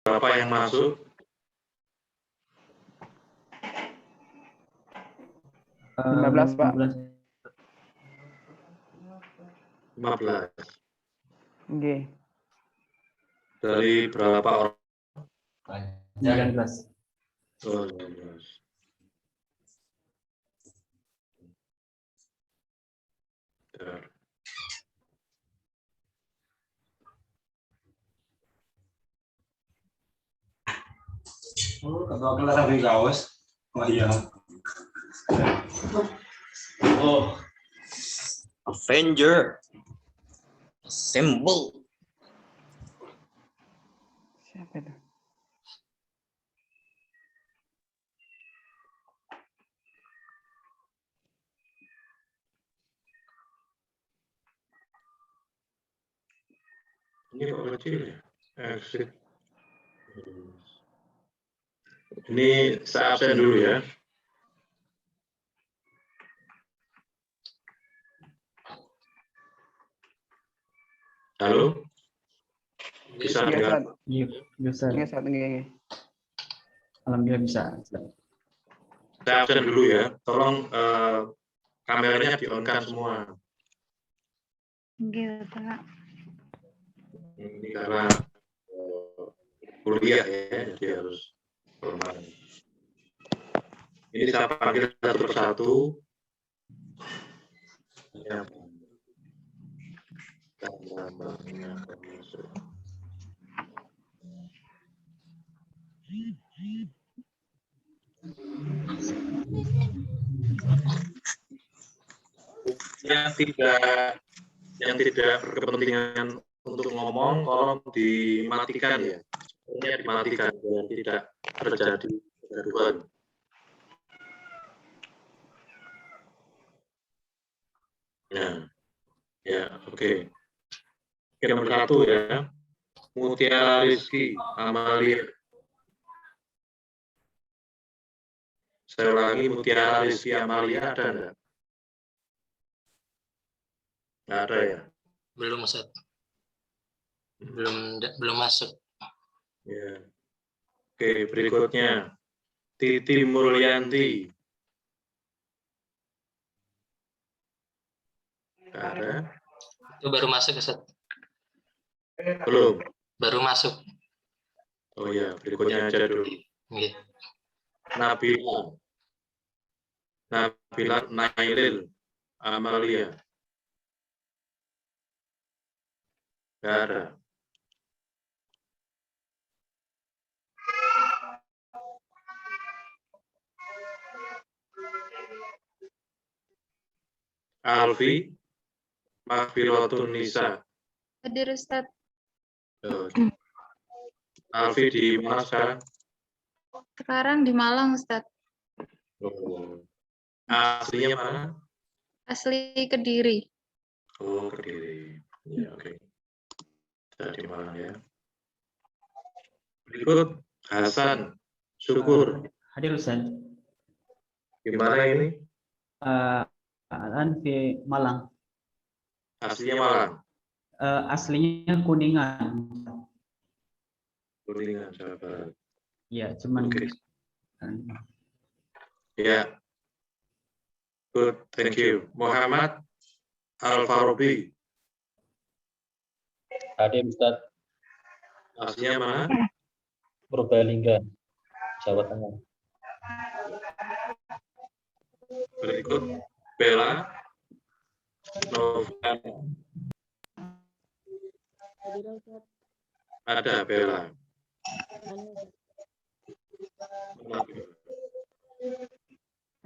Berapa yang masuk? 15, Pak. 15. Oke. Dari berapa orang? 19. Oh, 19. Bentar. Oh, kalau kelas sampai kaos. Oh iya. Oh, Avenger. Assemble. Siapa itu? Ini kok kecil ya? Exit. Ini saya absen dulu ya. Halo? Bisa Iya, dengar? Ustaz. iya, bisa. Iya, Ustaz. Oke. Alhamdulillah bisa. Saya absen dulu ya. Tolong kameranya di-on-kan semua. Gitu, Pak. Ini karena kuliah ya, jadi harus hormat. Ini saya panggil satu persatu. Ya. Gambarnya akan masuk. Yang tidak berkepentingan untuk ngomong, tolong dimatikan ya. Ini dimatikan biar tidak terjadi kegaduhan. Ya, oke. Nomor 1 ya. Mutiara Rizky Amalia. Saya ulangi, Mutiara Rizky Amalia ada enggak? Nggak ada ya? Belum, Ustaz. Belum masuk. Ya. Oke, berikutnya. Titi Mulyanti. Nggak ada? Itu baru masuk, Ustaz. Belum? Baru masuk. Oh ya, berikutnya aja dulu. Nggih. Nabila Nailil Amalia. Nggak ada. Alfi Mahfiratun Nisa. Hadir, Ustaz. Alfi di mana sekarang? Sekarang di Malang, Ustaz. Oh. Aslinya mana? Asli Kediri. Oh, Kediri. Ya, oke. Saya di Malang ya. Berikut Hasan Syukur. Hadir Ustaz. Gimana ini? Di Malang. Aslinya Malang. Aslinya Kuningan. Kuningan, Jawa Barat. Ya, cuman. Oke. Ya. Good, thank you. Muhammad Al-Farobi. Hadir Ustaz. Aslinya mana? Purbalingga, Jawa Tengah. Berikut Bella Nova. Ada Bella.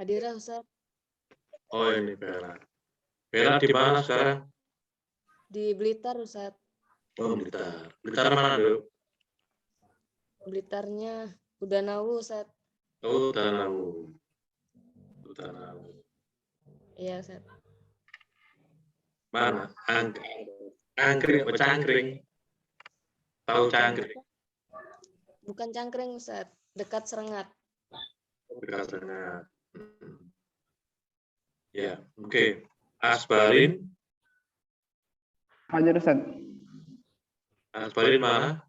Hadirah Ustaz. Oh, ini Bella. Bella di mana sekarang? Di Blitar Ustaz. Oh, Blitar. Blitar mana dulu? Blitarnya udah Nawu Ustaz. Oh, Tanawu. Tanawu. Iya Ustaz. Mana? Angkring, Cangkring. Tahu Cangkring? Bukan Cangkring Ustaz, dekat Serengat. Dekat Serengat. Ya, oke. Asbarin. Hadir, Ustaz. Asbarin mana?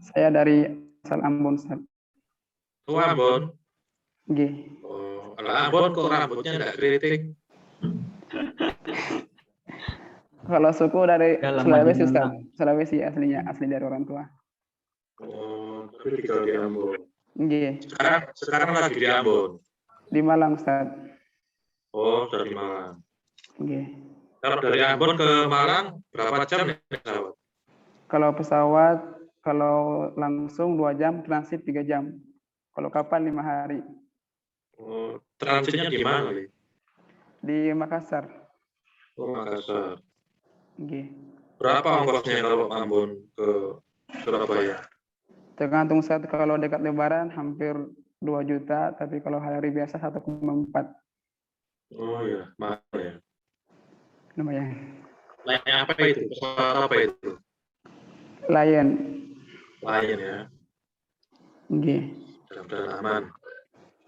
Saya dari asal Ambon, Ustaz. Oh, Ambon. Nggih. Oh, kalau Ambon kok rambutnya enggak keriting? Kalau suku dari Ya, lama Sulawesi, di Ustaz. Malang. Sulawesi aslinya, asli dari orang tua. Oh, tapi tinggal di Ambon. Nggih. Sekarang lagi di Ambon. Di Malang, Ustaz. Oh, dari Malang. Nggih. Kalau dari Ambon ke Malang berapa jam naik pesawat? Kalau pesawat, kalau langsung 2 jam, transit 3 jam. Kalau kapal 5 hari. Oh, transitnya di mana, Li? Di Makassar. Oh, Makassar. Nggih. Berapa ongkosnya kalau Ambon ke Surabaya? Tergantung saat kalau dekat Lebaran hampir 2 juta, tapi kalau hari biasa 1,4. Oh iya, mahal ya. Lumayan. Naik apa itu? Pesawat apa itu? Lion. Lion ya. Nggih. Mudah-mudahan aman.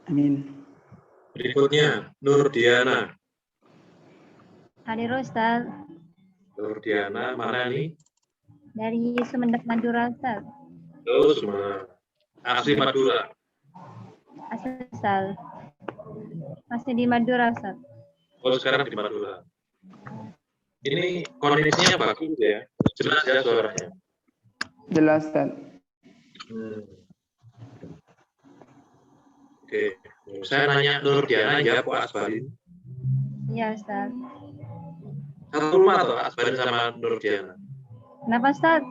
Amin. Berikutnya, Nur Diana. Hadir Ustaz. Nur Diana, mana nih? Dari Sumeneb Madura Ustaz. Oh, semua. Asli Madura. Asal Ustaz. Masih di Madura Ustaz. Oh, sekarang di Madura. Ini kondisinya bagus ya. Jelas ya suaranya. Jelas, Ustaz. Oke. Saya nanya Nur Diana, ya Pak Asbarin. Iya Ustaz. Satu rumah tuh Asbarin sama Nur Diana. Kenapa Ustaz?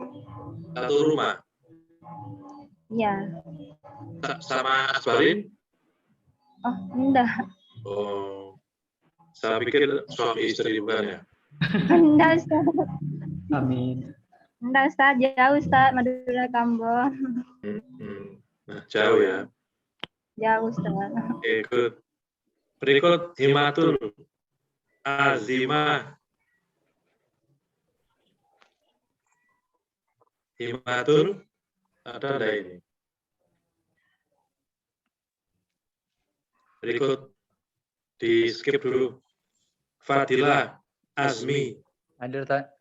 Satu rumah. Iya. Sama Asbarin? Oh, enggak. Oh. Saya pikir suami istri bukan ya. Enggak Ustaz. Amin. Enggak Ustaz, jauh Ustaz, Madura Kambon. Nah, jauh ya. Jauh Ustaz. Oke, good. Berikut Himatul Azimah. Himatul ada enggak ini? Berikut di skip dulu. Fadila Azmi. Hadir, tak?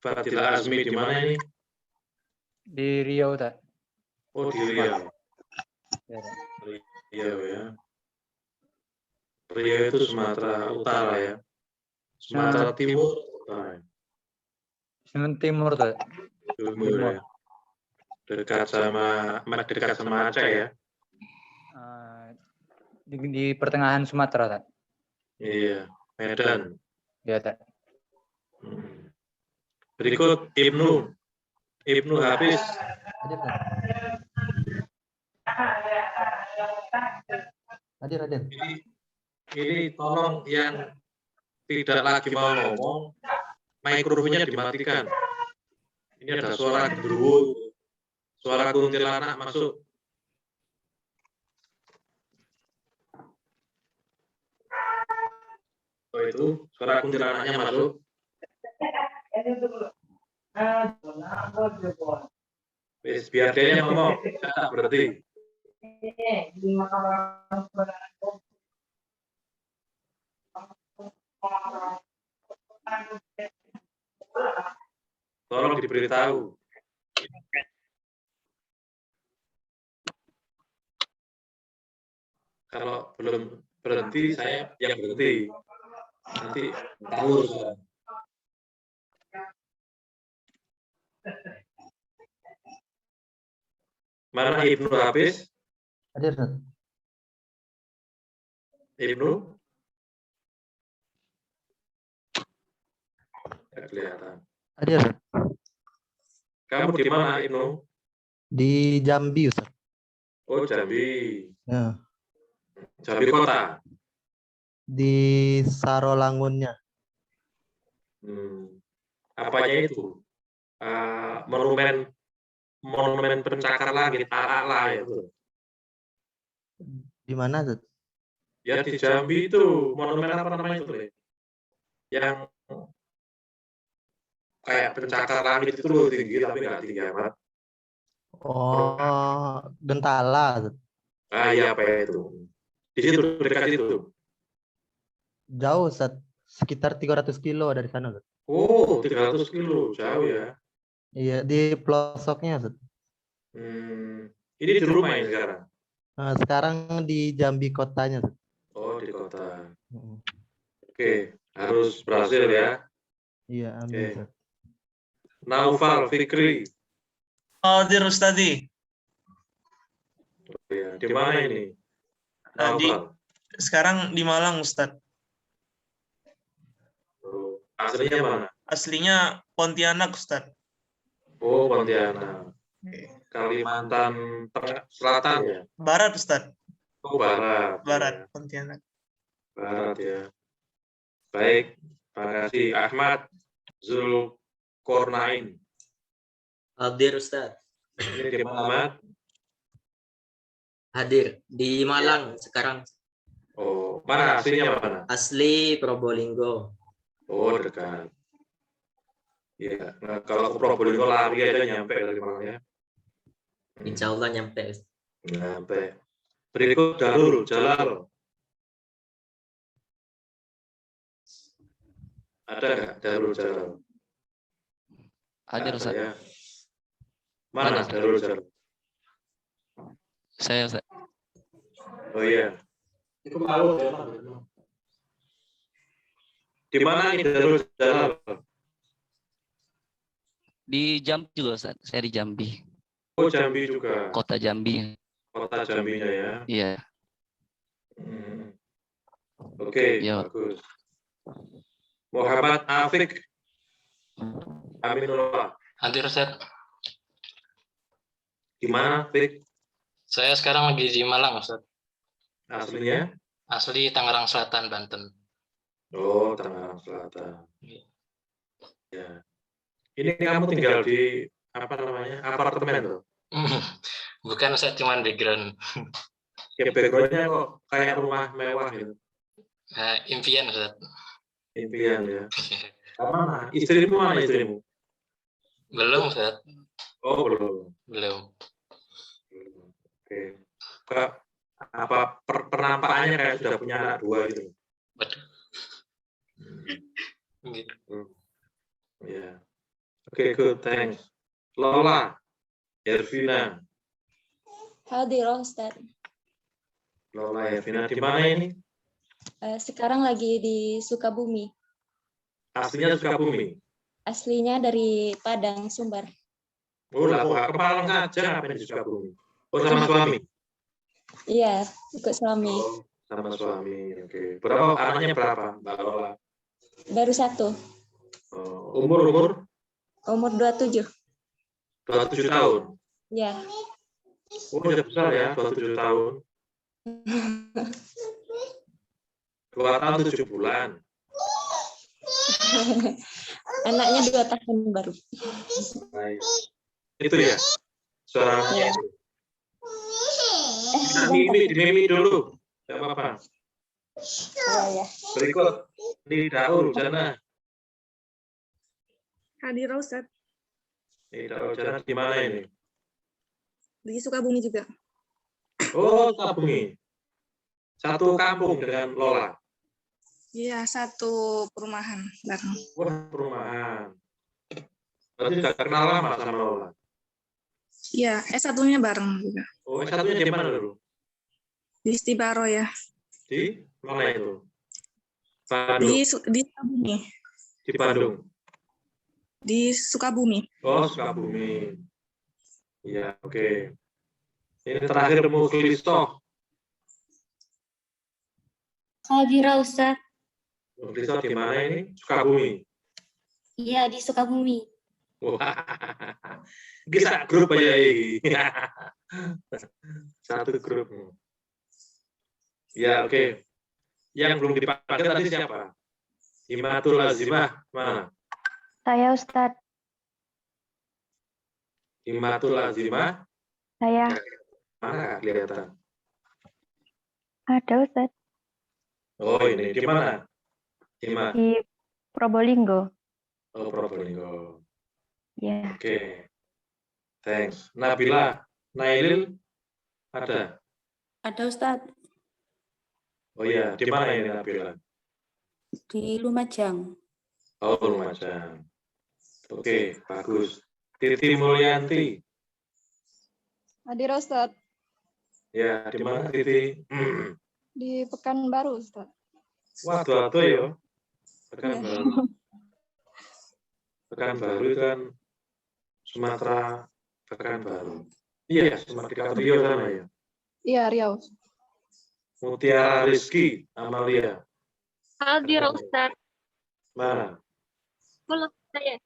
Fadila Azmi di mana ini? Di Riau, tak? Oh, di Riau. Ya, tak? Riau ya. Riau itu Sumatera Utara ya. Sumatera Timur. Utara. Semen Timur, tak? Timur ya. Dekat sama Aceh ya. Di pertengahan Sumatera, tak? Iya, Medan. Ya, tak? Berikut Ibnu Hafiz. Hadir, tak? Hadir. Ini tolong yang tidak lagi mau ngomong, mikrofonnya dimatikan. Ini ada suara genderuwo, suara kuntilanak masuk. Oh itu, suara kuntilanaknya masuk. Biar dia yang ngomong, saya tak berhenti. Tolong diberitahu. Kalau belum berhenti, saya yang berhenti. Nanti tahu saya. Mana Ibnu Hafiz? Hadir, tak? Ibnu? Tidak kelihatan. Hadir, Kamu di mana Ibnu? di Jambi, Ustaz. Oh, Jambi. Ya, Jambi kota. di Sarolangunnya. Apanya itu? Monumen pencakar langit ala itu. Di mana, Ustaz? Ya di Jambi itu monumen apa namanya itu? Yang kayak pencakar langit itu loh, tinggi tapi nggak tinggi amat. Oh, Gentala, Ustaz. Ah iya apa itu? Di situ dekat itu. Jauh, Ustaz. Sekitar 300 kilo dari sana, Ustaz. Oh 300 kilo jauh ya. Iya, di pelosoknya, Ustaz. Ini di rumah ya sekarang? Sekarang di Jambi kotanya, Ustaz. Oh, di kota. Mm. Oke, harus berhasil ya. Iya, amin, Oke. Ustaz. Naufal Fikri. Hadir Ustadi. Ya, di mana ini? Di, Naufal. sekarang di Malang Ustadz. Oh, aslinya mana? Aslinya Pontianak Ustadz. Oh, Pontianak. Kalimantan Selatan ya? Barat Ustadz. Oh, Barat. Barat, Ya. Pontianak. Barat ya. Baik, terima kasih. Ahmad Zulkornain. Hadir Ustadz. Ini di mana, Ahmad? Hadir di Malang sekarang. Oh, mana aslinya mana? Asli Probolinggo. Oh, dekat. Iya, nah, kalau ke Probolinggo lari aja nyampe dari Malang ya. Insya Allah nyampe. Nyampe. Berikut Jalul Jalal. Ada nggak Jalul Jalal? Hadir Ada Ustaz. ya. Mana Jalul Jalal? Saya Ustaz. Oh iya. Itu malu. Di mana ini Jalul Jalal? Di Jambi juga Ustaz. Saya di Jambi. Oh, Jambi juga. Kota Jambi. Kota Jambinya ya. Iya. Oke, Iya. bagus. Muhammad Afik Aminullah. Hadir Ustaz. Di mana, Fik? Saya sekarang lagi di Malang Ustaz. Aslinya? Asli Tangerang Selatan, Banten. Oh, Tangerang Selatan. Ya. Ini kamu tinggal di apa namanya? Apartemen tuh. Bukan Ustaz, cuman background. Ya, backgroundnya kok kayak rumah mewah gitu. Impian Ustaz. Impian ya. Mana? Istrimu mana istrimu? Belum Ustaz. Oh, belum. Belum. Oke. Kak, apa penampakannya kayak sudah punya anak dua gitu? Betul. Gitu. Ya. Oke, good, thanks. Lola, Ervina. Hadir Ustadz. Lola Ervina di mana ini? Sekarang lagi di Sukabumi. Aslinya Sukabumi. Aslinya dari Padang, Sumbar. Oh, lah kok ke Malang aja apa di Sukabumi? Oh, sama suami. Iya, ikut suami. Oh, sama suami. Oke. Berapa anaknya berapa, Mbak Lola? Baru satu. Oh, umur? Umur 27. 27 tahun. Ya. Oh, udah besar ya, 27 tahun. 2 tahun 7 bulan. Anaknya 2 tahun baru. Baik. Itu ya? Suaranya. Mimi dulu. Tidak apa-apa. Ya. Berikut. Ini Daul, Jana. Hadir Ustadz. Ini Daul, Jana di mana ini? Di Sukabumi juga. Oh, Sukabumi. Satu kampung dengan Lola. Iya, satu perumahan bareng. Wah, perumahan. Berarti sudah kenal lama sama Lola. Iya, S1-nya bareng juga. Oh, S1-nya di mana dulu? Di Stibaro ya. Di mana itu? Bandung. Di Sukabumi. Di Bandung. Di Sukabumi. Oh, Sukabumi. Iya, oke. Ini terakhir Mukhlisoh. Hadir Ustadz. Mukhlisoh di mana ini? Sukabumi. Iya, di Sukabumi. Wah, bisa grup aja ini. Satu grup. Ya, oke. Yang belum dipakai tadi siapa? Himatul Azimah, mana? Saya Ustadz. Himatul Azimah, Saya mana kelihatan? ada Ustadz. Oh, ini di mana? Hima. Di Probolinggo. Oh, Probolinggo. Ya. Oke. Thanks. Nabila, Nailil, ada? Ada Ustadz. Oh iya, di mana ini Nabila? Di Lumajang. Oh, Lumajang. Oke, bagus. Titi Mulyanti. Hadir Ustaz. Ya, di mana Titi? Di Pekanbaru Ustaz. Waduh ya. Pekanbaru. Pekanbaru itu kan Sumatera Pekanbaru. Iya, Sumatera Rio sana ya. Iya, Riau. Mutiara Rizky Amalia. Hadir Ustaz. Mana? Belum saya.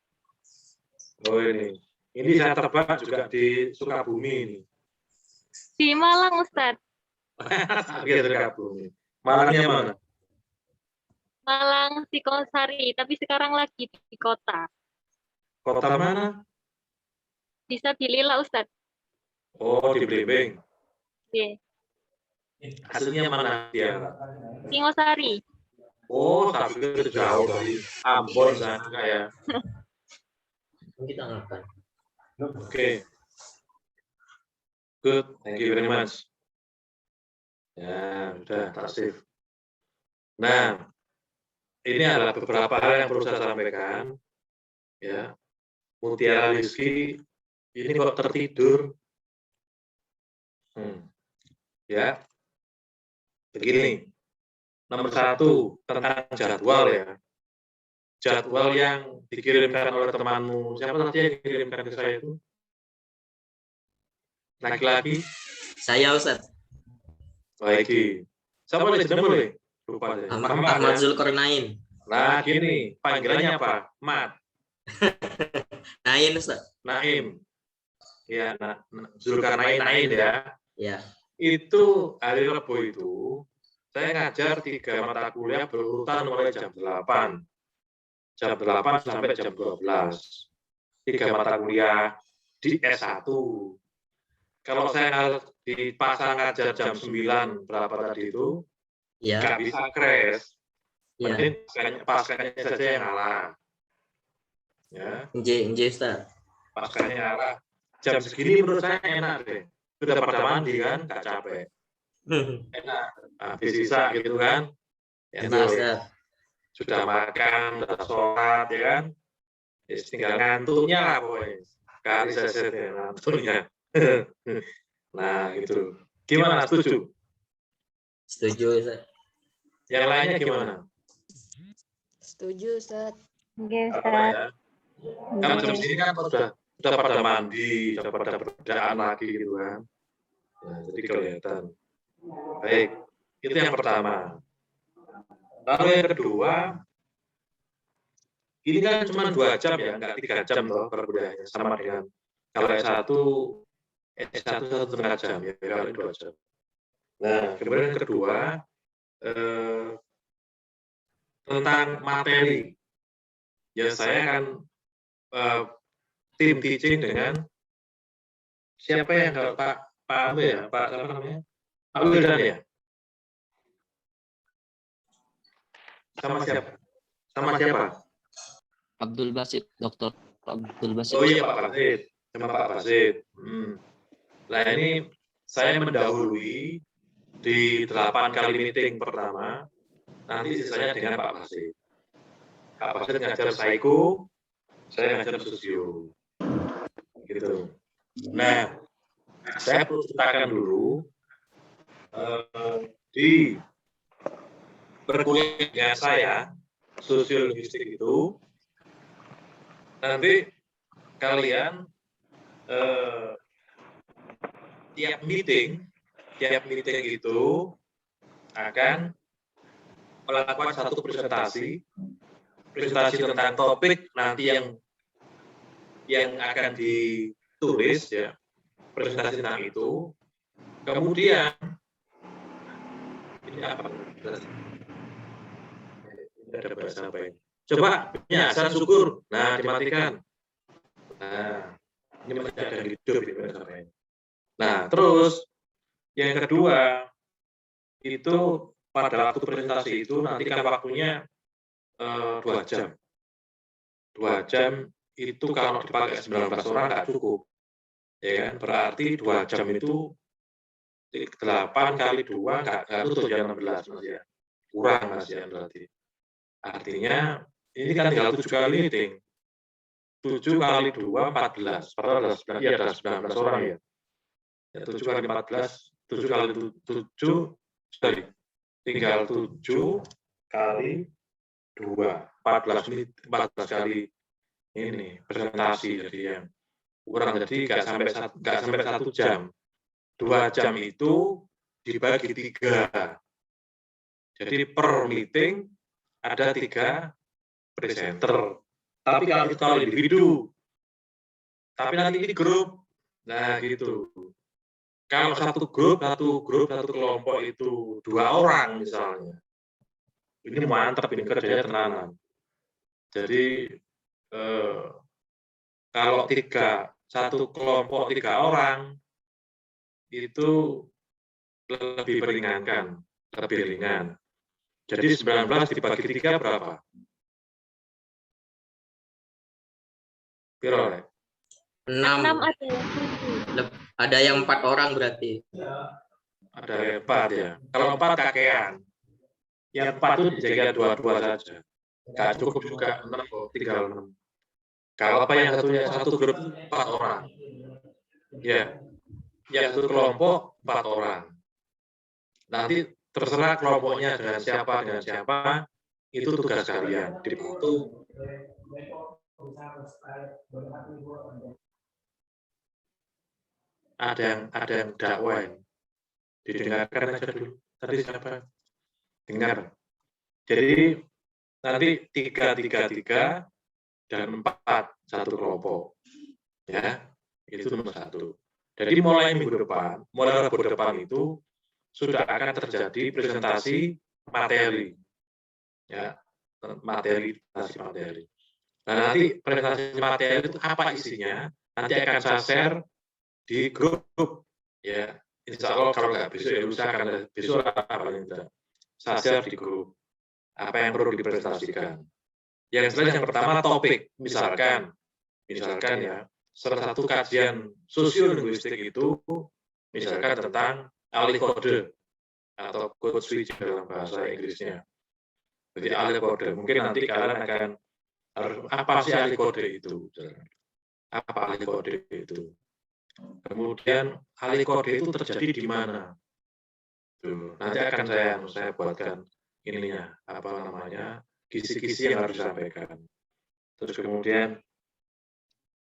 Oh ini. Ini saya terbang juga di Sukabumi ini. Di Malang Ustaz. Iya, Sukabumi. Malangnya mana? Malang Sikosari, tapi sekarang lagi di kota. Kota mana? Bisa Bilila Ustaz. Oh, di Blimbing. Iya. Hasilnya mana dia? Singosari. Oh, tapi itu jauh dari Ambon sana kayak. Kita makan. Oke. Good, thank you very much. Ya, sudah tak save. Nah, ini adalah beberapa hal yang perlu saya sampaikan. Ya, Mutiara Rizky ini kok tertidur. Ya, begini. Nomor 1 tentang jadwal ya. Jadwal yang dikirimkan oleh temanmu. Siapa tadi yang dikirimkan ke saya itu? Laki-laki? Saya Ustaz. Lagi. Siapa boleh boleh? Lupa saya. Ahmad Zulkarnain. Nah, gini, panggilannya apa? Mat. Nain Ustaz. Naim. Ya, Zulkarnain Naim ya. Ya. Itu hari Rabu itu saya ngajar 3 mata kuliah berurutan mulai jam 8. Jam 8 sampai jam 12. 3 mata kuliah di S1. Kalau saya dipasang ngajar jam 9 berapa tadi itu, Ya. nggak bisa crash. Ya. Mungkin paskanya saja yang ngalah. Ya. Nj Ustaz. Paskanya ngalah. Jam segini menurut saya enak deh. Sudah pada mandi kan, nggak capek. Enak. Habis sisa gitu kan. Enak. Ya. Sudah makan, sudah sholat, ya kan. Ya, tinggal ngantuknya lah pokoknya. Kali saya ngantuknya. Nah, gitu. Gimana, setuju? Setuju Ustaz. Yang lainnya gimana? Setuju Ustaz. Oke, Apa ya? Kalau jam sini kan sudah pada mandi, sudah pada berdaan lagi gitu kan. Nah, jadi kelihatan. Baik, itu yang pertama. Lalu yang kedua, ini kan cuma 2 jam ya, nggak 3 jam loh perkuliahannya, sama dengan kalau S1 1,5 jam ya, kali 2 jam. Nah, kemudian yang kedua, tentang materi. Ya saya kan tim teaching dengan siapa yang kalau Pak ya, Pak siapa namanya? Pak Wildan ya? Sama siapa? Sama siapa? Abdul Basit, Dr. Abdul Basit. Oh iya Pak Basit, sama Pak Basit. Nah ini saya mendahului di 8 kali meeting pertama, nanti sisanya dengan Pak Basit. Pak Basit ngajar Psycho, saya ngajar Sosio. Gitu. Nah, saya perlu ceritakan dulu di perkuliahan saya sosiolinguistik itu nanti kalian tiap meeting itu akan melakukan satu presentasi tentang topik nanti yang akan ditulis ya, presentasi tentang itu. Kemudian ini apa? Ini ada bahasa apa ini? Coba ya, azan syukur. Nah, dimatikan. Nah, ini masih ada hidup ini bahasa apa ini. Nah, terus yang kedua itu pada waktu presentasi itu nanti kan waktunya 2 jam. 2 jam itu kalau dipakai 19 orang nggak cukup. Ya kan? Berarti 2 jam itu 8 kali 2 nggak tutup ya 16 Mas ya. Kurang Mas ya berarti. Artinya ini kan tinggal 7 kali meeting. 7 kali 2, 14. Padahal ada 19 orang ya. Ya 7 kali 14, 7 kali 7, sorry. Tinggal 7 kali 2, 14 menit, 14 kali ini presentasi, jadi yang kurang, jadi nggak sampai 1 jam. 2 jam itu dibagi 3. Jadi per meeting ada 3 presenter. Tapi kalau individu, tapi nanti ini grup, nah gitu. Kalau satu grup, satu kelompok itu 2 orang misalnya, ini mantap, ini kerjanya tenanan. Jadi kalau satu kelompok 3 orang itu lebih meringankan, lebih ringan. Jadi 19 dibagi 3 berapa? Piro? 6. ada yang 7. Ada yang 4 orang berarti. Ada yang 4 ya. Kalau 4 kakean. Yang 4 itu dijaga 2-2 saja. Nggak cukup juga 6 kok, tinggal 6. Kalau apa yang satu grup 4 orang. Ya. Yang satu kelompok 4 orang. Nanti terserah kelompoknya dengan siapa, itu tugas kalian. Dibantu. Ada yang dakwah. Didengarkan aja dulu. Tadi siapa? Dengar. Jadi nanti 3 dan 4 satu kelompok. Ya, itu nomor 1. Jadi mulai minggu depan, mulai Rabu depan itu sudah akan terjadi presentasi materi. Ya, materi. Nah, nanti presentasi materi itu apa isinya? Nanti akan saya share di grup. Ya, insya Allah kalau nggak besok ya lusa, karena besok apa tidak. Saya share di grup. Apa yang perlu dipresentasikan. Yang jelas yang pertama topik. Misalkan ya, salah satu kajian sosiolinguistik itu misalkan tentang ahli kode atau code switch dalam bahasa Inggrisnya. Jadi ahli kode, mungkin nanti kalian akan apa sih ahli kode itu? Apa ahli kode itu? Kemudian ahli kode itu terjadi di mana? Tuh, nanti akan saya buatkan ininya, apa namanya, kisi-kisi yang harus disampaikan. Terus kemudian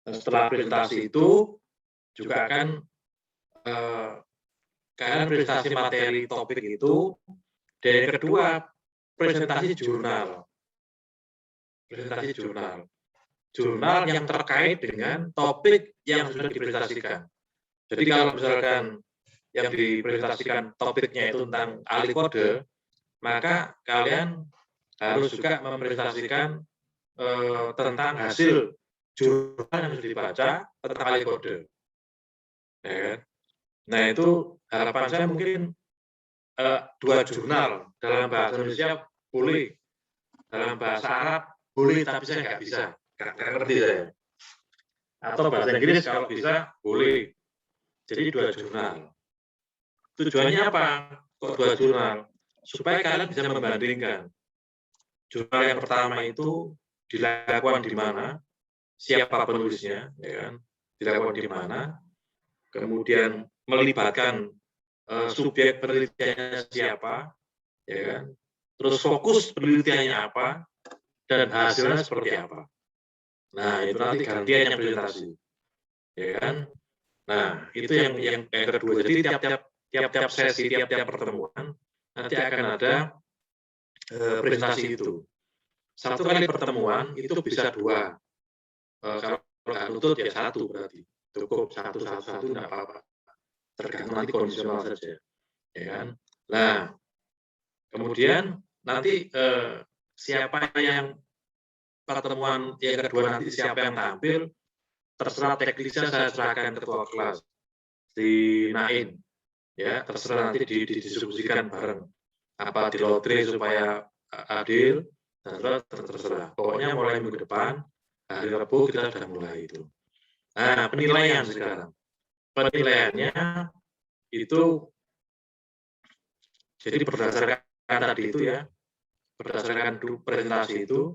setelah presentasi itu juga akan kalian presentasi materi topik itu, dan yang kedua presentasi jurnal yang terkait dengan topik yang sudah dipresentasikan. Jadi kalau misalkan yang dipresentasikan topiknya itu tentang ahli kode, maka kalian harus juga mempresentasikan tentang hasil jurnal yang sudah dibaca tentang ahli kode. Ya kan? Nah, itu harapan saya mungkin 2 jurnal dalam bahasa Indonesia boleh, dalam bahasa Arab boleh, tapi saya nggak bisa, nggak ngerti saya. Atau bahasa Inggris kalau bisa boleh. Jadi 2 jurnal. Tujuannya apa? Kok 2 jurnal? Supaya kalian bisa membandingkan. Jurnal yang pertama itu dilakukan di mana, siapa penulisnya, ya kan? Dilakukan di mana, kemudian melibatkan subjek penelitiannya siapa, ya kan? Terus fokus penelitiannya apa, dan hasilnya seperti apa. Nah, itu nanti gantian yang presentasi, ya kan? Nah, itu yang kedua. Jadi tiap sesi, tiap pertemuan nanti akan ada presentasi itu. 1 kali pertemuan itu bisa 2. Kalau nggak nutut ya 1 berarti. Cukup 1 nggak apa-apa. Tergantung nanti kondisional saja. Ya kan? Nah, kemudian nanti siapa yang pertemuan yang kedua nanti siapa yang tampil, terserah teknisnya saya serahkan ketua kelas di Nain. Ya, terserah nanti didiskusikan bareng. Apa di lotre supaya adil, dan terserah. Pokoknya mulai minggu depan, hari Rabu kita sudah mulai itu. Nah, penilaian sekarang. Penilaiannya itu jadi berdasarkan tadi itu ya, berdasarkan presentasi itu,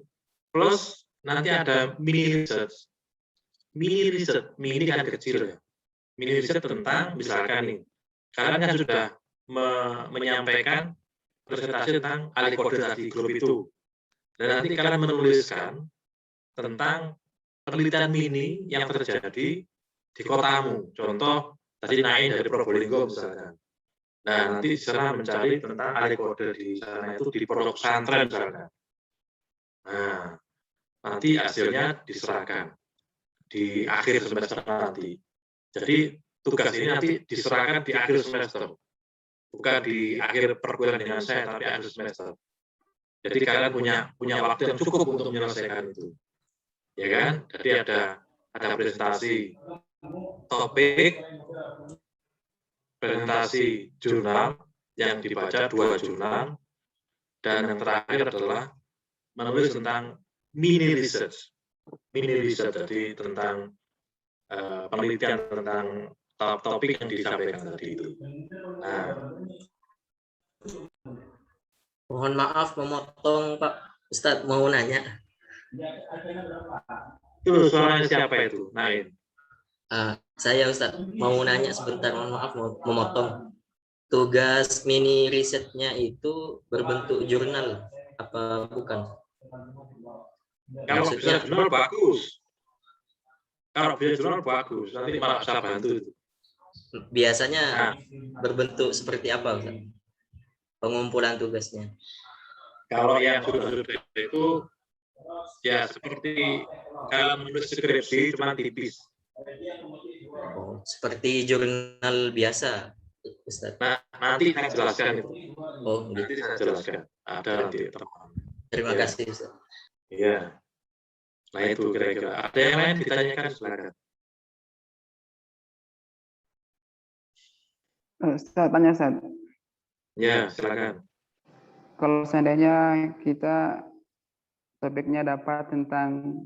plus nanti ada mini research. mini riset, mini kan kecil ya. Mini riset tentang misalkan nih, kalian kan sudah menyampaikan presentasi tentang ahli kode tadi grup itu. Dan nanti kalian menuliskan tentang penelitian mini yang terjadi di kotamu. Contoh tadi naik dari Probolinggo misalkan. Nah, nanti di sana mencari tentang ahli kode di sana itu di pondok pesantren misalkan. Nah, nanti hasilnya diserahkan di akhir semester nanti. Jadi tugas ini nanti diserahkan di akhir semester, bukan di akhir perkuliahan dengan saya, tapi akhir semester. Jadi kalian punya waktu yang cukup untuk menyelesaikan itu, ya kan? Jadi ada presentasi topik, presentasi jurnal yang dibaca 2 jurnal, dan yang terakhir adalah menulis tentang mini research, jadi tentang penelitian tentang topik yang disampaikan tadi itu. Nah, Mohon maaf memotong Pak Ustadz, mau nanya. Itu suaranya siapa itu? Nain. Saya Ustadz mau nanya sebentar, mohon maaf mau memotong. Tugas mini risetnya itu berbentuk jurnal apa bukan? Kalau bisa jurnal bagus. Kalau bisa jurnal bagus, nanti malah bisa bantu itu. Biasanya berbentuk seperti apa Ustadz? Pengumpulan tugasnya. Kalau yang sudah itu ya seperti kalau menulis skripsi cuma tipis. Oh, seperti jurnal biasa, Ustaz. Nah, nanti saya jelaskan itu. Oh, nanti saya jelaskan. Ada nanti teman. Terima kasih, Ustaz. Iya. Nah itu kira-kira. Ada yang lain ditanyakan, silakan. Ustaz, tanya Ustaz. Ya, silakan. Kalau seandainya kita topiknya dapat tentang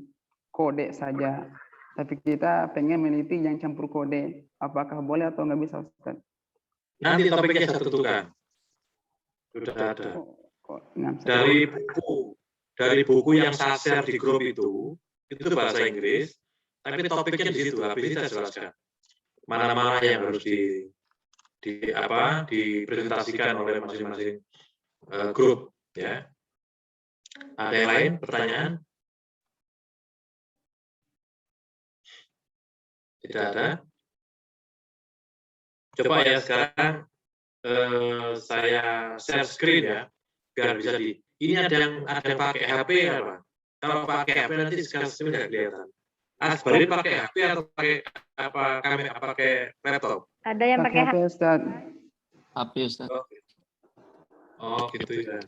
kode saja, tapi kita pengen meneliti yang campur kode, apakah boleh atau nggak bisa, Ustaz? Nanti topiknya saya tentukan. Sudah ada. Dari buku yang saya share di grup itu bahasa Inggris, tapi topiknya di situ. Habis ini saya jelaskan mana-mana yang harus dipresentasikan oleh masing-masing grup, ya. Ada yang lain pertanyaan? Tidak ada. Coba ya sekarang saya share screen ya, biar bisa ini ada yang pakai HP apa? Kalau pakai HP nanti sekarang nggak kelihatan. Asbarin pakai HP atau pakai kamera, pakai laptop? Ada yang pakai HP, Ustaz. HP, Ustaz. Oh, gitu ya.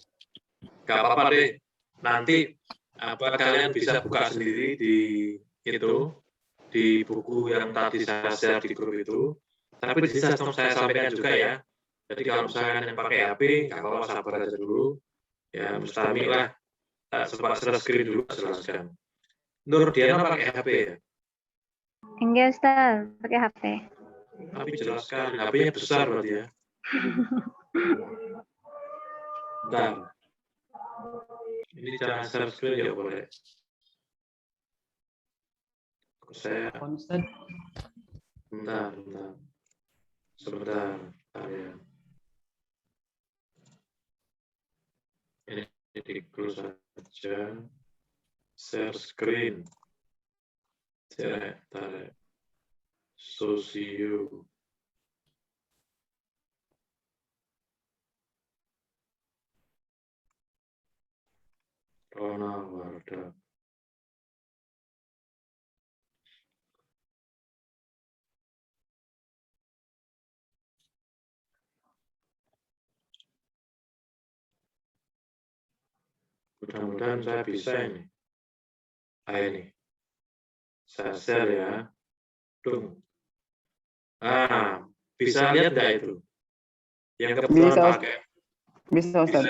Gak apa-apa deh. Nanti kalian bisa buka sendiri di buku yang tadi saya share di grup itu. Tapi di sini saya sampaikan juga ya. Jadi kalau misalkan yang pakai HP, nggak apa-apa, sabar aja dulu. Ya, Mustami lah. Sempat share screen dulu, jelaskan. Nur Diana pakai HP ya? Enggak, Ustaz, pakai HP. Tapi jelaskan, HP-nya besar berarti ya. Bentar. Ini jangan share screen ya boleh. Saya bentar. Sebentar ya. Ini di close saja. Share screen. Tarik. Sosio. Rona Wardah. Mudah-mudahan saya bisa ini. Ini. Saya share ya. Bisa lihat nggak itu? Yang kebetulan pakai. Bisa, Ustaz.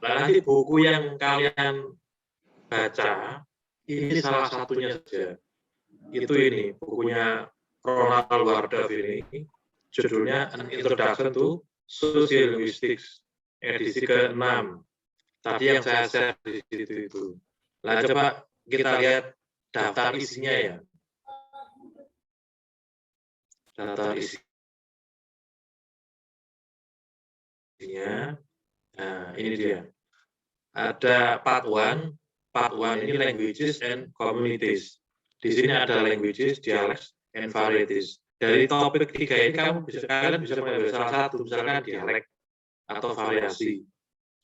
Nah, nanti buku yang kalian baca, ini salah satunya saja. Itu ini, bukunya Ronald Wardah ini. Judulnya An Introduction to Social Linguistics, edisi ke-6. Tadi yang saya share di situ itu. Nah, coba kita lihat daftar isinya ya. Daftar isinya. Nah, ini dia. Ada part 1. Part 1 ini languages and communities. Di sini ada languages, dialects, and varieties. Dari topik 3 ini kalian bisa mengambil salah satu, misalkan dialek atau variasi.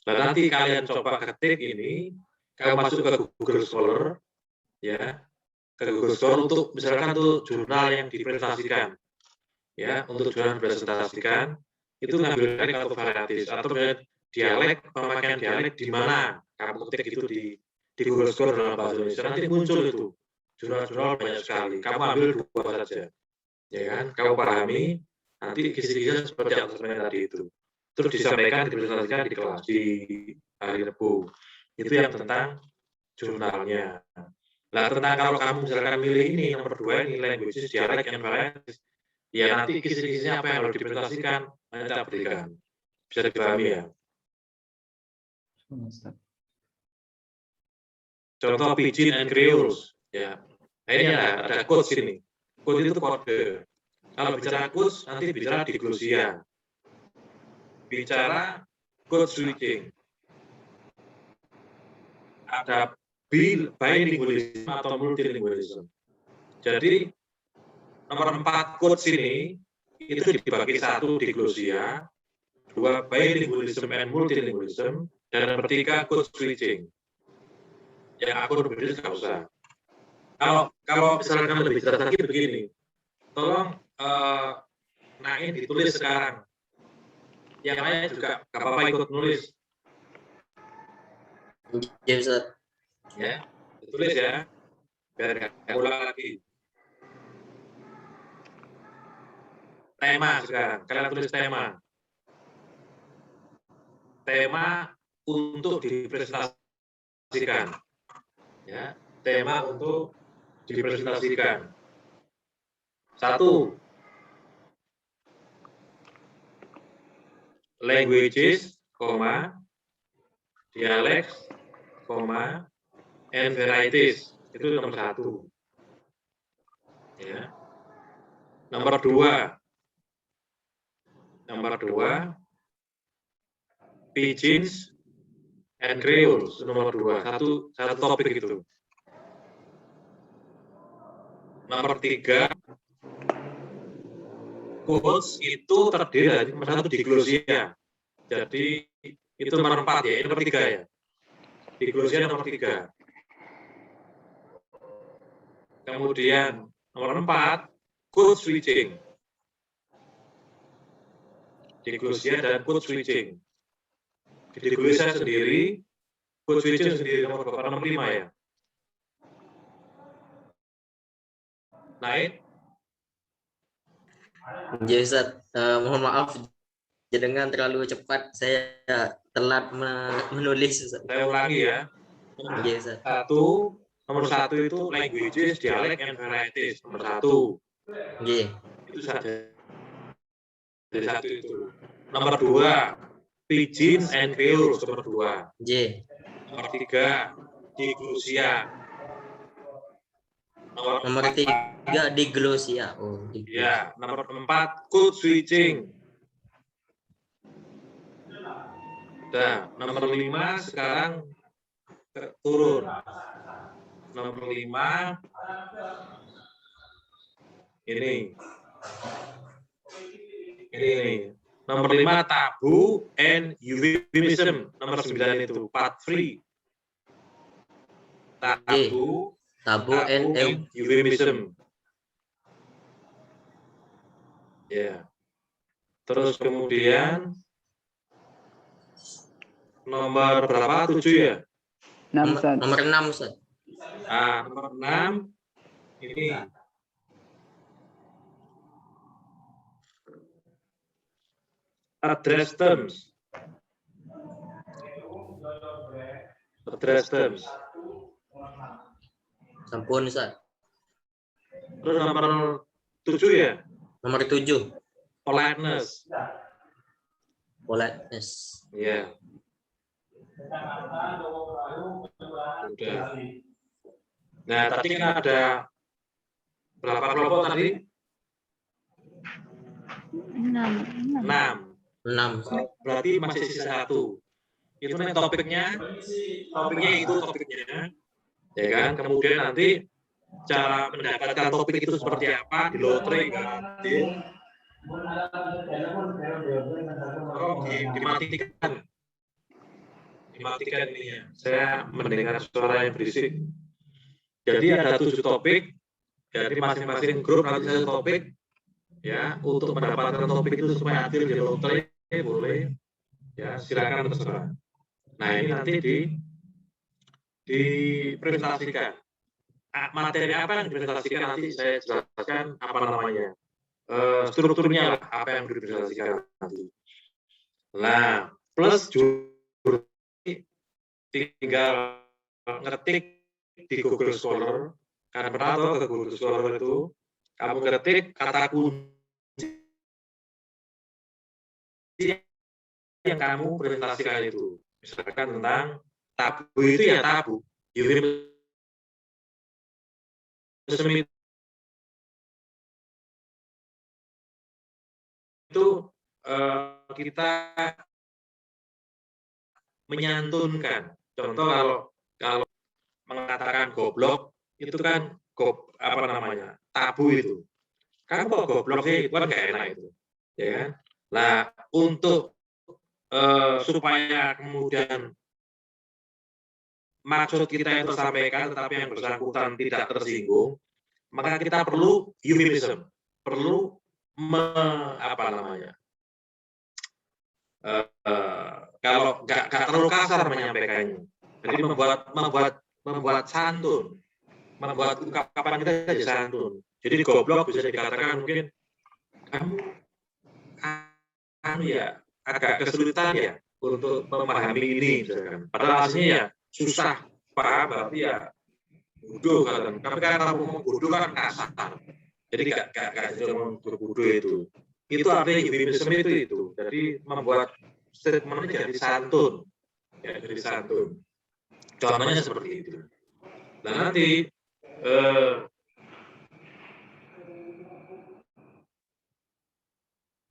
Dan nanti kalian coba ketik ini, kalian masuk ke Google Scholar, ya, ke Google Scholar untuk misalkan untuk jurnal yang dipresentasikan, ya, untuk jurnal yang dipresentasikan itu ngambil dialek atau varieties atau dialek, pemakaian dialek di mana kamu ketik itu di Google Scholar dalam bahasa Indonesia, nanti muncul itu jurnal-jurnal banyak sekali. Kamu ambil 2 saja, ya kan? Kamu pahami, nanti kisi-kisinya seperti yang tadi itu. Terus disampaikan, dipresentasikan di kelas di hari Rabu. Itu yang tentang jurnalnya. Nah, tentang kalau kamu misalkan milih ini nomor 2 ini languages, dialek, and varieties, ya nanti kisi-kisinya apa yang harus dipresentasikan nanti kita berikan. Bisa dipahami ya. Contoh Pidgin and Creoles, ya. Nah, ini ada quotes ini. Quote itu kode. Kalau bicara quotes, nanti bicara diglosia. Bicara code switching. Ada bilingualism atau multilingualism. Jadi nomor 4 quotes ini itu dibagi 1 diglosia, 2 bilingualism and multilingualism, dan nomor 3 code switching. Yang aku berbeda nggak usah. Kalau misalkan lebih jelas lagi begini, tolong Nain ditulis sekarang. Yang lain juga nggak apa-apa ikut nulis. Ya, Ustaz. Ya, ditulis ya, biar nggak ulang lagi. Tema sekarang, kalian tulis tema. Tema untuk dipresentasikan. Ya, tema untuk dipresentasikan. 1. Languages, dialects, and varieties. Itu nomor 1. Ya. Nomor 2. Pidgins and Creoles, nomor 2. Satu topik itu. Nomor 3, quotes itu terdiri dari nomor 1 diglosia. Jadi itu nomor 4 ya, ini nomor 3 ya. Diglosia nomor 3. Kemudian nomor 4, code switching. Diglosia dan code switching. Diglosia sendiri, code switching sendiri nomor 5 ya. Naik. Ya, Ustaz. Mohon maaf dengan terlalu cepat, saya telat menulis, Ustaz. Saya ulangi ya. Ya, Ustaz. Nomor 1 itu languages, dialect, and varieties. Nomor 1. Iya. Itu saja. Dari 1 itu. Nomor 2, Pidgin and Creoles. Nomor 2. Iya. Nomor 3, diglosia. Nomor 3, diglosia. Oh, diglosia. Ya, nomor 4, code switching. Nah, nomor 5 sekarang turun. Nomor 5 ini. Nomor 5 tabu and euphemism. Nomor 9 itu part 3. Tabu and euphemism. Ya. Terus kemudian nomor berapa? 7 ya? 6, Ustaz. Nomor 6, Ustaz. Nomor 6 ini address terms. Sampun, Ustaz. Terus nomor 7 ya? Nomor 7. Politeness. Iya. Udah. Nah, tadi kan ada berapa kelompok tadi? 6. 6. Berarti masih sisa 1. Itu nih topiknya itu topiknya, ya kan? Kemudian nanti cara mendapatkan topik itu seperti apa, di lotre, dimatikan ini ya. Saya mendengar suara yang berisik. Jadi ada 7 topik, jadi masing-masing grup nanti 1 topik, ya, untuk mendapatkan topik itu supaya adil di lotre, boleh, ya, silakan terserah. Nah, ini nanti dipresentasikan. Materi apa yang dipresentasikan nanti saya jelaskan apa namanya, strukturnya lah, apa yang dipresentasikan nanti. Nah, plus tinggal ngetik di Google Scholar, karena pernah tahu ke Google Scholar itu, kamu ngetik kata kunci yang kamu presentasikan itu. Misalkan tentang tabu itu ya tabu. Itu kita menyantunkan. Contoh kalau mengatakan goblok itu kan apa namanya, tabu itu. Kamu kok goblok sih, itu kan nggak enak itu, ya kan? Nah, untuk supaya kemudian maksud kita yang tersampaikan tetapi yang bersangkutan tidak tersinggung, maka kita perlu euphemism, perlu apa namanya, kalau nggak terlalu kasar menyampaikannya. Jadi membuat santun, membuat ungkapan kita jadi santun. Jadi goblok bisa dikatakan mungkin kamu ya agak kesulitan ya untuk memahami ini, misalkan. Padahal aslinya ya susah paham, berarti ya bodoh kan. Tapi kan kalau ngomong bodoh kan kasar. Jadi nggak ngomong bodoh itu. Itu artinya euphemism itu. Jadi membuat statementnya jadi santun, ya, jadi santun. Contohnya seperti itu. Nah, nanti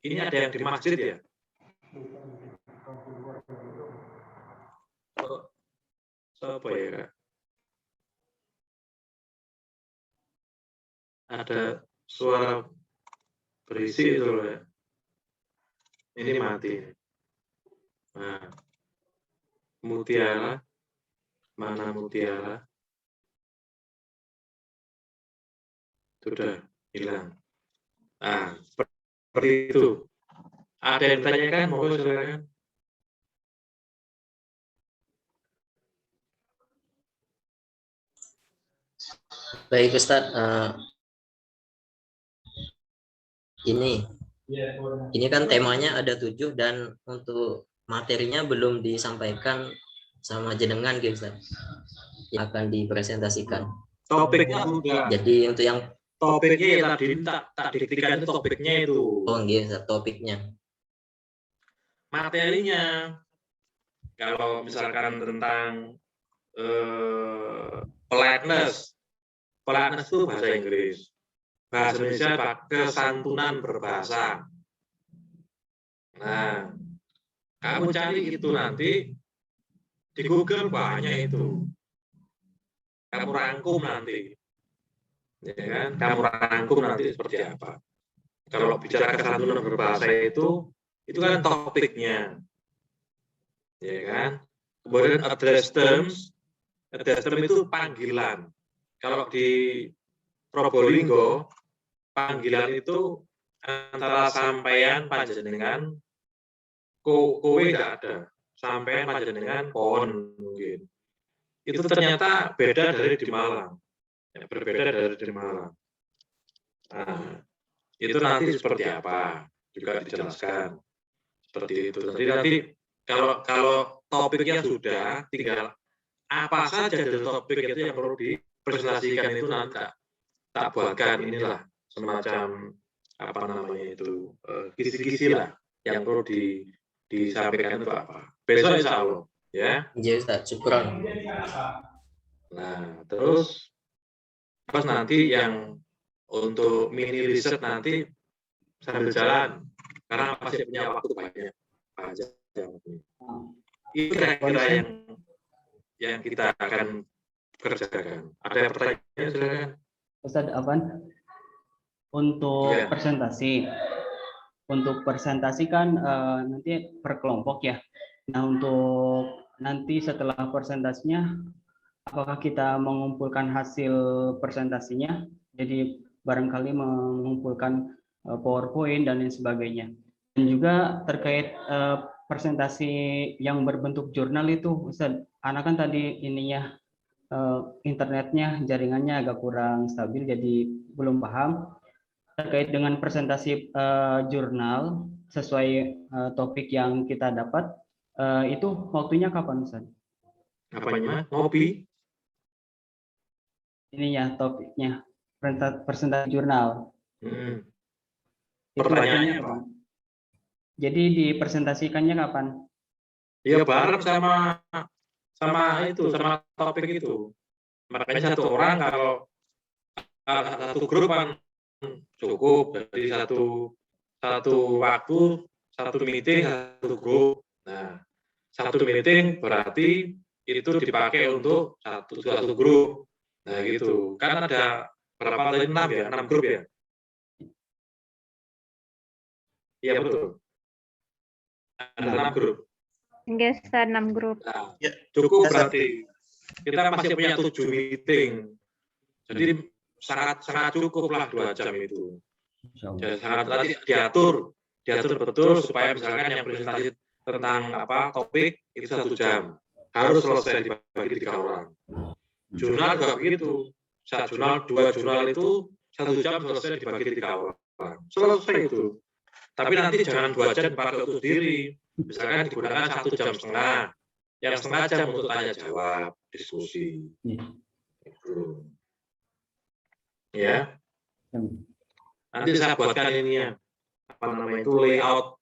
ini ada yang di masjid ya. Apa ya, Kak? Ada suara berisik itu loh ya. Ini mati. Nah, mutiara, mana mutiara? Sudah hilang. Nah, seperti itu. Ada yang ditanyakan, mau silakan. Baik Ustadz, ini kan temanya ada 7 dan untuk materinya belum disampaikan sama jenengan gitu Ustadz, yang akan dipresentasikan. Topiknya sudah. Jadi untuk yang topiknya ya tadi tak diktikan itu topiknya itu. Oh iya, topiknya. Materinya, kalau misalkan tentang politeness itu bahasa Inggris. Bahasa Indonesia pakai kesantunan berbahasa. Nah, kamu cari itu nanti di Google banyak itu. Kamu rangkum nanti, ya kan? Kamu rangkum nanti seperti apa. Kalau bicara kesantunan berbahasa itu kan topiknya, ya kan? Kemudian address terms itu panggilan. Kalau di Probolinggo, panggilan itu antara sampeyan panjenengan, kowe tidak ada, sampeyan panjenengan pohon mungkin. Itu ternyata beda dari di Malang, ya, berbeda dari di Malang. Nah, itu nanti seperti apa juga dijelaskan seperti itu. Nanti kalau topiknya sudah, tinggal apa saja dari topik itu yang perlu dipresentasikan itu nanti tak buatkan inilah semacam apa namanya itu kisi-kisi lah yang perlu disampaikan itu apa. Besok insya Allah ya. Iya Ustaz, syukran. Nah terus Terus nanti yang untuk mini riset nanti sambil jalan, karena masih punya waktu banyak. Itu kira-kira yang kita akan kerjakan. Ada pertanyaan, silakan. Ustadz, apaan? Untuk Iya. Untuk presentasi kan nanti per kelompok ya. Nah, untuk nanti setelah presentasinya, apakah kita mengumpulkan hasil presentasinya? Jadi barangkali mengumpulkan PowerPoint dan lain sebagainya. Dan juga terkait presentasi yang berbentuk jurnal itu, Ustadz, anak kan tadi ininya internetnya, jaringannya agak kurang stabil, jadi belum paham. Terkait dengan presentasi jurnal sesuai topik yang kita dapat, itu waktunya kapan, Ustaz? Apanya? Ngopi? Ininya topiknya, presentasi jurnal. Itu Pertanyaannya waktunya apa? kapan? Jadi dipresentasikannya kapan? Ya bareng sama topik itu. Makanya satu orang kalau satu grup kan cukup, jadi satu waktu, satu meeting, satu grup. Nah, satu meeting berarti itu dipakai untuk satu grup. Nah, gitu. Kan ada berapa tadi? 6 ya? 6 grup ya? Iya, betul. Ada 6 grup. Enggak, Ustaz, 6 grup. Nah, cukup berarti. Kita masih punya 7 meeting. Jadi sangat cukup lah 2 jam itu. Jadi sangat tadi diatur betul supaya misalkan yang presentasi tentang topik itu 1 jam. Harus selesai dibagi 3 orang. Jurnal juga begitu. 1 jurnal, 2 jurnal itu 1 jam selesai dibagi 3 orang. Selesai itu. Tapi nanti jangan 2 jam dipakai untuk diri. Misalkan digunakan 1,5 jam. Yang setengah jam untuk tanya jawab, diskusi. Itu. Ya. Nanti saya buatkan ininya. Apa namanya itu layout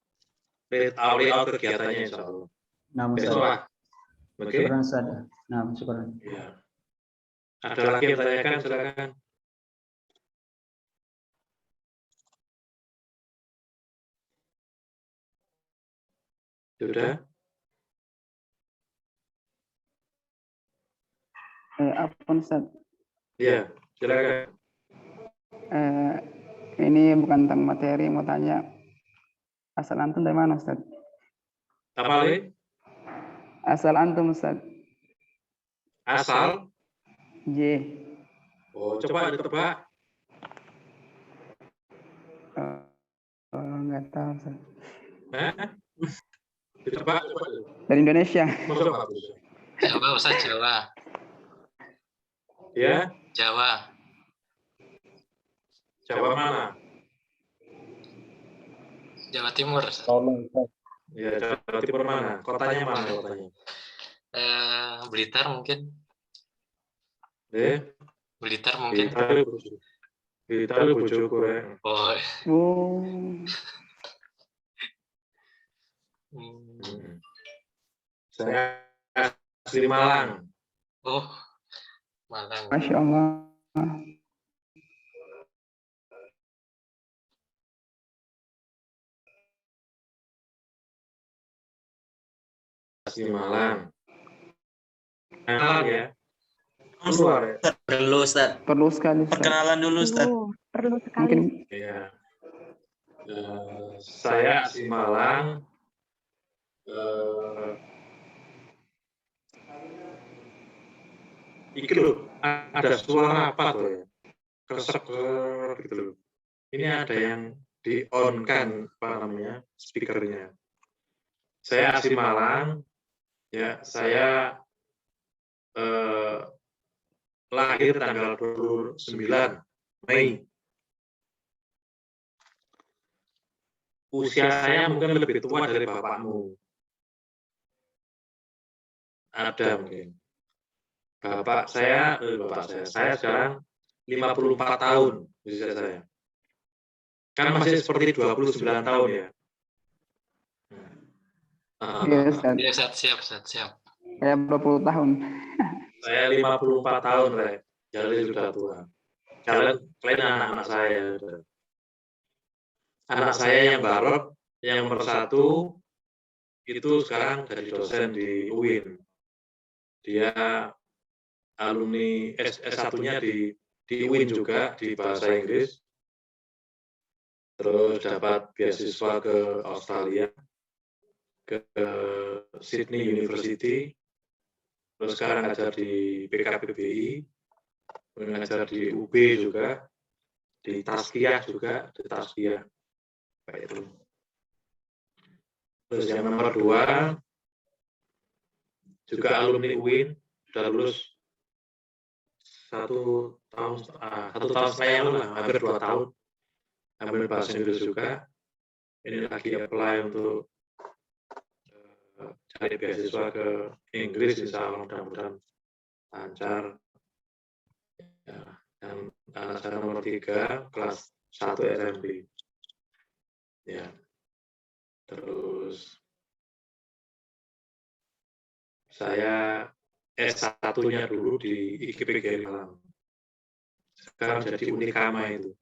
kegiatannya, insya Allah. Nah, besok lah. Oke. Nah, syukuran. Ya. Ada lagi yang tanyakan, silakan. Sudah? Apa Ustaz? Iya, silakan. Ini bukan tentang materi, mau tanya. Asal antum dari mana, Ustaz? Apa lagi? Asal antum, Ustaz. Asal? J. Oh, coba ditebak. Enggak tahu, Ustaz. Ditebak. Dari Indonesia. Jawa, Ustaz, Jawa. Ya? Jawa. Jawa mana? Jawa Timur. Ya, Jawa Timur mana? Kotanya mana kotanya? Blitar mungkin. Blitar mungkin. Blitar bojoku ya. Oh. Saya asli Malang. Oh, Malang. Masya Allah. Asli Malang. Malang ya. Perlu, Ustaz. Perlu sekali, Ustaz. Perkenalan dulu, Ustaz. Perlu sekali. Ya. Saya asli Malang. Iki loh, ada suara apa tuh ya? Kesek gitu loh. Ini ada yang di-on-kan apa namanya? Speakernya. Saya asli Malang. Ya, saya lahir tanggal 29 Mei. Usia saya mungkin lebih tua dari bapakmu. Ada mungkin. Bapak saya sekarang 54 tahun usia saya. Kan masih seperti 29 tahun ya. Iya, Ustaz. Iya, siap. Kayak 20 tahun. Saya 54 tahun, Rek. Jadi sudah tua. kalian anak-anak saya. Anak saya yang Barok, yang nomor 1 itu sekarang jadi dosen di UIN. Dia alumni S1-nya di UIN juga di bahasa Inggris. Terus dapat beasiswa ke Australia, ke Sydney University. Terus sekarang ngajar di PKPBI, mengajar di UB juga, di Tazkiyah juga, di Tazkiyah. Kayak itu. Terus yang nomor 2 juga alumni UIN, sudah lulus 1 tahun setengah lah, hampir 2 tahun, ambil bahasa Inggris juga. Ini lagi apply untuk cari beasiswa ke Inggris, insya Allah mudah-mudahan lancar. Ya, dan anak saya nomor 3 kelas 1 SMP. Ya, terus saya S1-nya dulu di IGPGRI Malang. Sekarang jadi Unikama itu.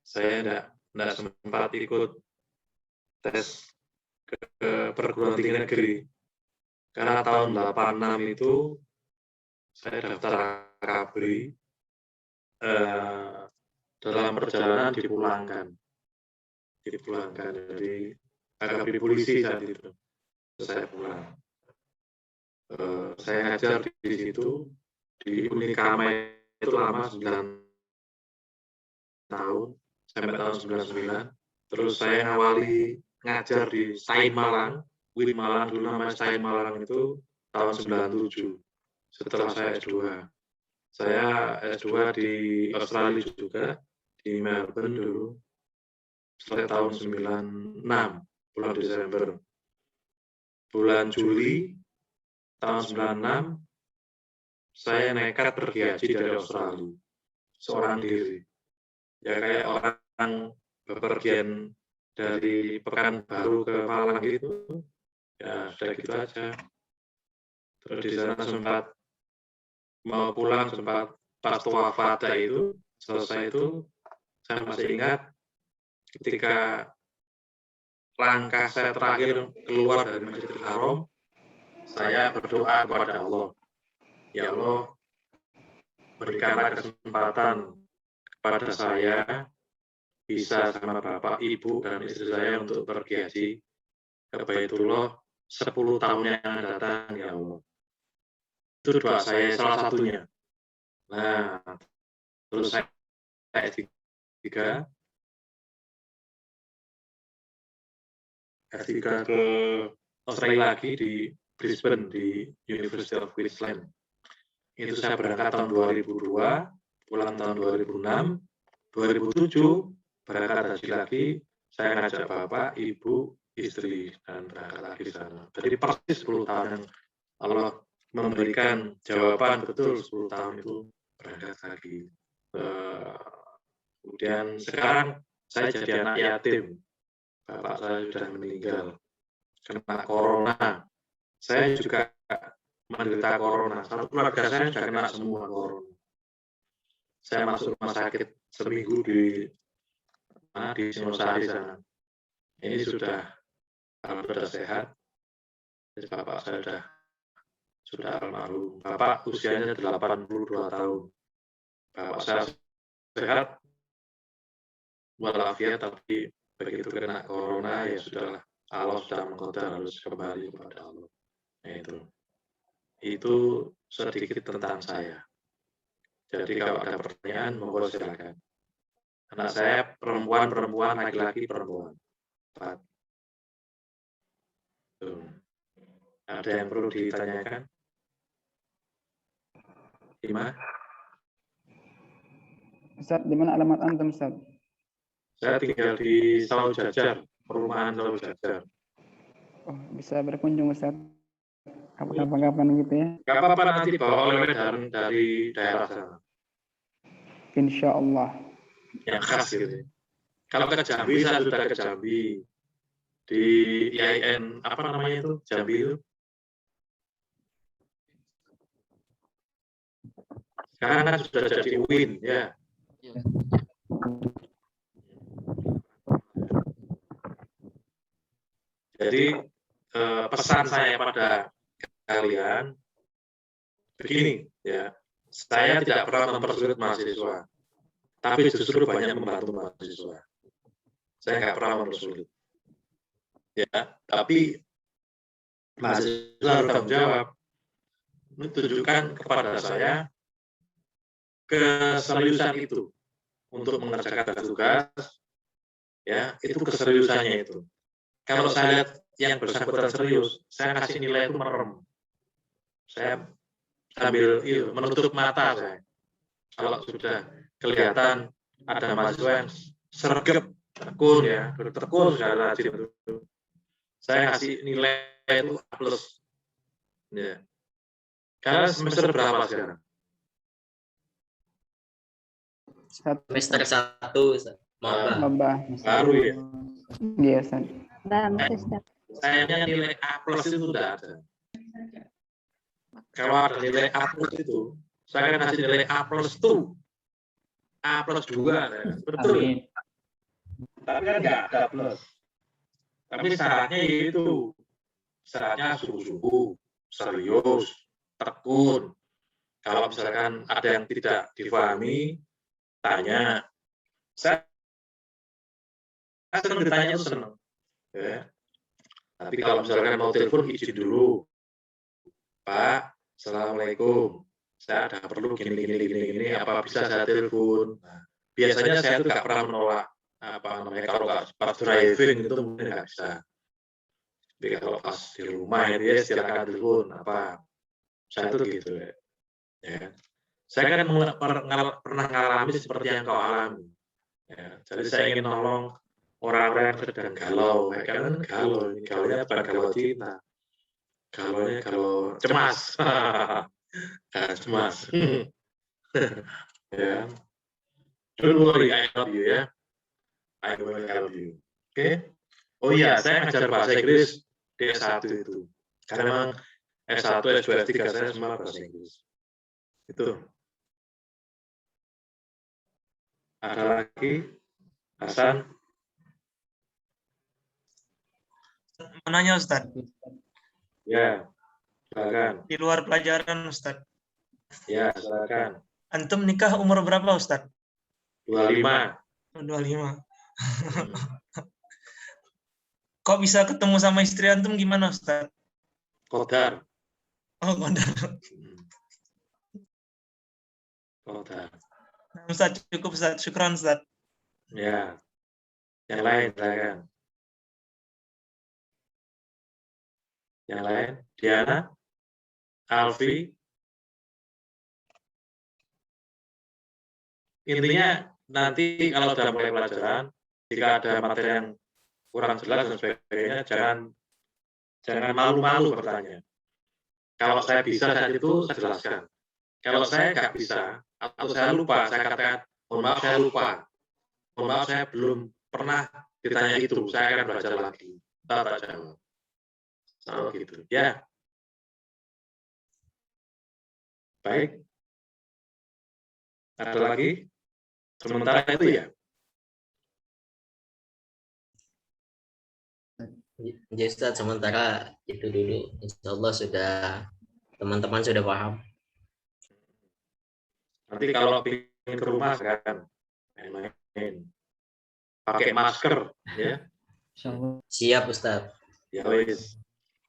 Saya enggak sempat ikut tes ke perguruan tinggi negeri. Karena tahun 86 itu saya daftar AKABRI, dalam perjalanan dipulangkan. Jadi AKABRI polisi saat itu. Saya pulang. Saya ngajar di situ, di Unikama itu lama 9 tahun, sampai tahun 99. Terus saya ngawali ngajar di Sain Malang, UIN Malang dulu namanya Sain Malang itu tahun 97. Setelah saya S2. Saya S2 di Australia juga, di Melbourne dulu. Setelah tahun 96, bulan Desember. Bulan Juli tahun 96, saya nekat pergi haji dari Australia. Seorang diri. Ya kayak orang bepergian dari Pekanbaru ke Malang gitu. Ya sudah gitu aja. Terus di sana sempat mau pulang, sempat pas wafat itu, selesai itu, saya masih ingat ketika langkah saya terakhir keluar dari Masjidil Haram, saya berdoa kepada Allah. Ya Allah, berikanlah kesempatan kepada saya bisa sama Bapak, Ibu, dan istri saya untuk pergi haji ke Baitullah 10 tahun yang akan datang, ya Allah. Itu doa saya salah satunya. Nah, terus saya S3 ke Australia lagi di Brisbane, di University of Queensland. Itu saya berangkat tahun 2002, pulang tahun 2006, 2007, berangkat haji lagi, saya ngajak Bapak, Ibu, istri, dan berangkat lagi di sana. Jadi persis 10 tahun yang Allah memberikan jawaban betul 10 tahun itu berangkat lagi. Kemudian sekarang saya jadi anak yatim. Bapak saya sudah meninggal kena corona. Saya juga menderita corona. Satu keluarga saya sudah kena semua corona. Saya masuk rumah sakit seminggu di Singosari sana. Ini sudah sehat. Jadi bapak saya sudah almarhum. Bapak usianya 82 tahun. Bapak saya sehat walafiat, tapi begitu kena corona ya sudahlah, Allah sudah mengqadar harus kembali kepada Allah. Nah, itu sedikit tentang saya. Jadi kalau ada pertanyaan monggo silakan. Anak saya perempuan, laki-laki, perempuan. 4. Ada yang perlu ditanyakan? Ima? Ustaz, di mana alamat antum, Ustaz? Saya tinggal di Sawu Jajar, perumahan Sawu Jajar. Oh, bisa berkunjung, Ustaz. Kapan-kapan gitu ya? Gak apa-apa, nanti bawa oleh dari daerah sana. Insya Allah. Yang khas gitu. Kalau ke Jambi, saya sudah ke Jambi. Di IAIN, apa namanya itu? Jambi itu. Sekarang kan sudah jadi UIN ya. Jadi pesan saya pada kalian begini ya, saya tidak pernah mempersulit mahasiswa, tapi justru banyak membantu mahasiswa. Saya nggak pernah mempersulit, ya. Tapi mahasiswa harus tanggung jawab, menunjukkan kepada saya keseriusan itu untuk mengerjakan tugas, ya itu keseriusannya itu. Kalau saya lihat yang bersangkutan serius, saya kasih nilai itu merem. Saya sambil menutup mata saya. Kalau sudah kelihatan ada mahasiswa yang sergap, tekun ya, bertekun segala rajin itu, saya kasih nilai itu A+. Ya. Karena semester berapa sekarang? Semester 1, Ustaz. Maba. Baru ya. Iya, Ustaz. Sayangnya nilai A+ itu sudah ada. Kalau ada nilai A+ itu, saya akan kasih nilai A+2, A+2, betul. Tapi kan nggak ada plus. Tapi syaratnya itu, syaratnya sungguh-sungguh, serius, tekun. Kalau misalkan ada yang tidak difahami, tanya. Saya senang ditanya itu senang. Ya. Tapi kalau misalkan mau telepon, izin dulu. Pak, Assalamualaikum. Saya ada perlu gini, apa bisa saya telepon? Nah, biasanya saya itu nggak pernah menolak. Apa namanya, kalau nggak pas driving itu mungkin nggak bisa. Tapi kalau pas di rumah ya silakan telepon. Apa? Saya itu gitu ya. Ya. Saya kan pernah mengalami seperti yang kau alami. Ya. Jadi saya ingin nolong orang-orang yang sedang galau, kan galau, ini galaunya bukan galau cinta, galaunya galau cemas, cemas, ya. Don't worry, I help you ya, I will help you, oke? Oh iya, saya ngajar bahasa Inggris di S1 itu, karena memang S1, S2, S3 saya semua bahasa Inggris, itu. Ada lagi, Hasan? Menanya Ustaz. Ya, silakan. Di luar pelajaran Ustaz. Ya, silakan. Antum nikah umur berapa Ustaz? 25. 25. Kok bisa ketemu sama istri antum gimana Ustaz? Qadar. Oh, qadar. Qadar. Nah, Ustaz, cukup Ustaz. Syukran Ustaz. Ya. Yang lain silakan. Yang lain, Diana, Alfi. Intinya nanti kalau sudah mulai pelajaran, jika ada materi yang kurang jelas dan sebagainya, jangan malu-malu bertanya. Kalau saya bisa saat itu, saya jelaskan. Kalau saya nggak bisa, atau saya lupa, saya katakan, mohon maaf saya lupa. Mohon maaf saya belum pernah ditanya itu, saya akan belajar lagi. Tak jawab. Oh gitu, ya. Baik. Ada lagi? Sementara itu ya. Ya Ustaz, sementara itu dulu. Insya Allah sudah, teman-teman sudah paham. Nanti kalau ingin ke rumah sekarang, main-main. Pakai masker, ya. Siap Ustaz. Ya wis.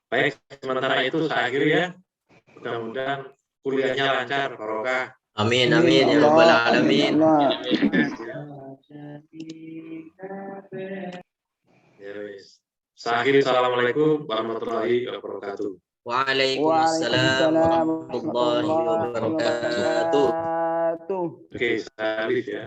Baik, sementara itu saya akhiri ya. Mudah-mudahan kuliahnya lancar, barokah. Amin, amin, ya Rabbal Alamin. Ya wis. Saya akhiri, assalamualaikum warahmatullahi wabarakatuh. Waalaikumsalam warahmatullahi wabarakatuh. Oke, saya lihat ya.